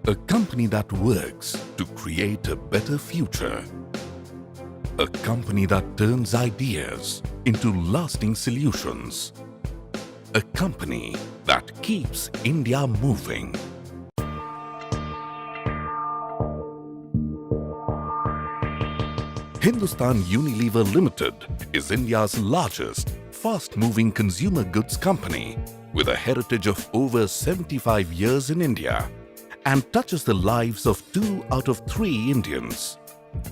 A company that works to create a better future. A company that turns ideas into lasting solutions. A company that keeps India moving. Hindustan Unilever Limited is India's largest, fast-moving consumer goods company with a heritage of over 75 years in India and touches the lives of 2 out of 3 Indians.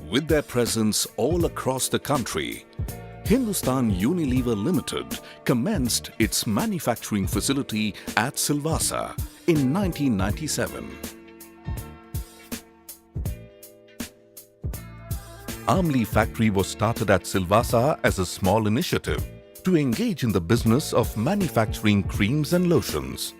With their presence all across the country, Hindustan Unilever Limited commenced its manufacturing facility at Silvassa in 1997. Amli factory was started at Silvassa as a small initiative to engage in the business of manufacturing creams and lotions.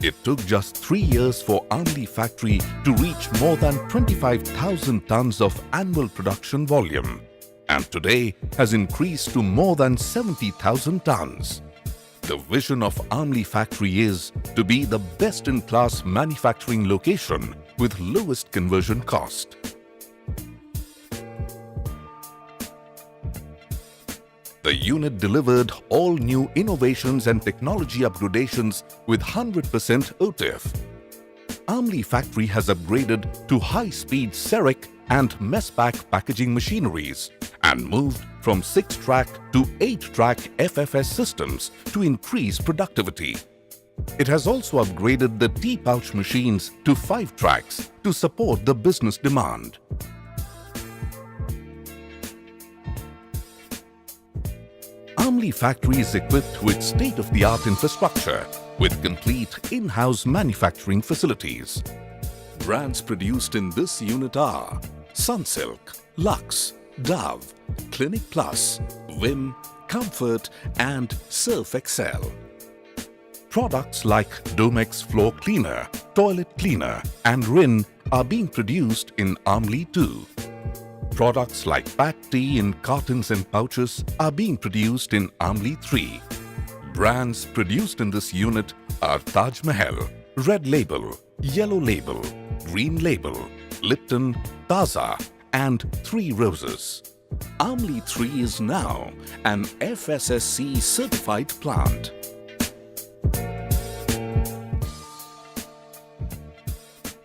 It took just 3 years for Amli factory to reach more than 25,000 tons of annual production volume, and today has increased to more than 70,000 tons. The vision of Amli factory is to be the best-in-class manufacturing location with lowest conversion cost. The unit delivered all new innovations and technology upgradations with 100% OTIF. Amli factory has upgraded to high-speed Ceric and Messpack packaging machineries and moved from 6-track to 8-track FFS systems to increase productivity. It has also upgraded the tea pouch machines to 5 tracks to support the business demand. Amli factory is equipped with state-of-the-art infrastructure with complete in-house manufacturing facilities. Brands produced in this unit are Sunsilk, Lux, Dove, Clinic Plus, Vim, Comfort and Surf Excel. Products like Domex Floor Cleaner, Toilet Cleaner and Rin are being produced in Amli too. Products like packed tea in cartons and pouches are being produced in Amli 3. Brands produced in this unit are Taj Mahal, Red Label, Yellow Label, Green Label, Lipton, Taza and 3 Roses. Amli 3 is now an FSSC certified plant.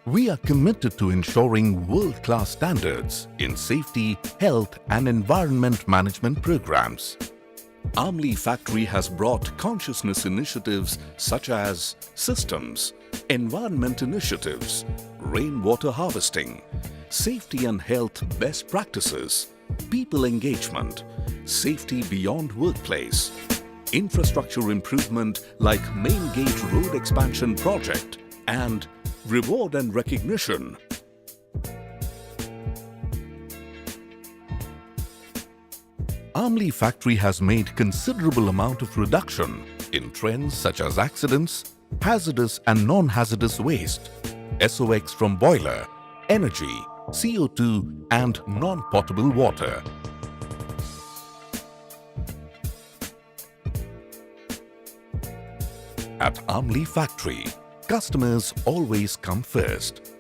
We are committed to ensuring world-class standards in safety, health and environment management programs. Amli factory has brought consciousness initiatives such as systems, environment initiatives, rainwater harvesting, safety and health best practices, people engagement, safety beyond workplace, infrastructure improvement like Main Gate Road Expansion Project, and reward and recognition. Amli factory has made considerable amount of reduction in trends such as accidents, hazardous and non-hazardous waste, SOx from boiler, energy, CO2 and non-potable water. At Amli factory, customers always come first.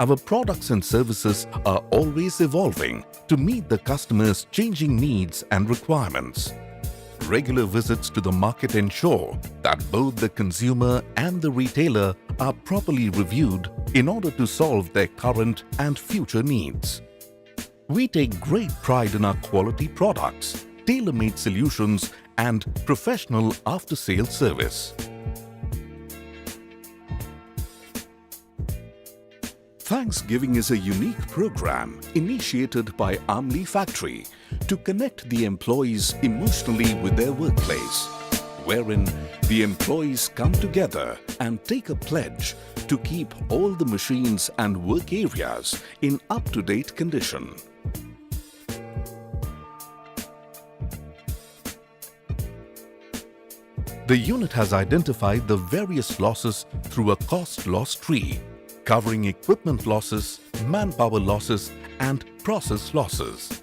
Our products and services are always evolving to meet the customers' changing needs and requirements. Regular visits to the market ensure that both the consumer and the retailer are properly reviewed in order to solve their current and future needs. We take great pride in our quality products, tailor-made solutions and professional after-sales service. Thanksgiving is a unique program initiated by Amli factory to connect the employees emotionally with their workplace, wherein the employees come together and take a pledge to keep all the machines and work areas in up-to-date condition. The unit has identified the various losses through a cost loss tree, covering equipment losses, manpower losses and process losses.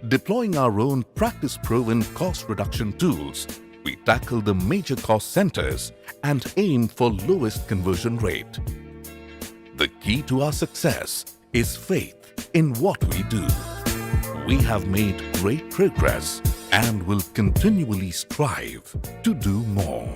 Deploying our own practice-proven cost reduction tools, we tackle the major cost centers and aim for lowest conversion rate. The key to our success is faith in what we do. We have made great progress and will continually strive to do more.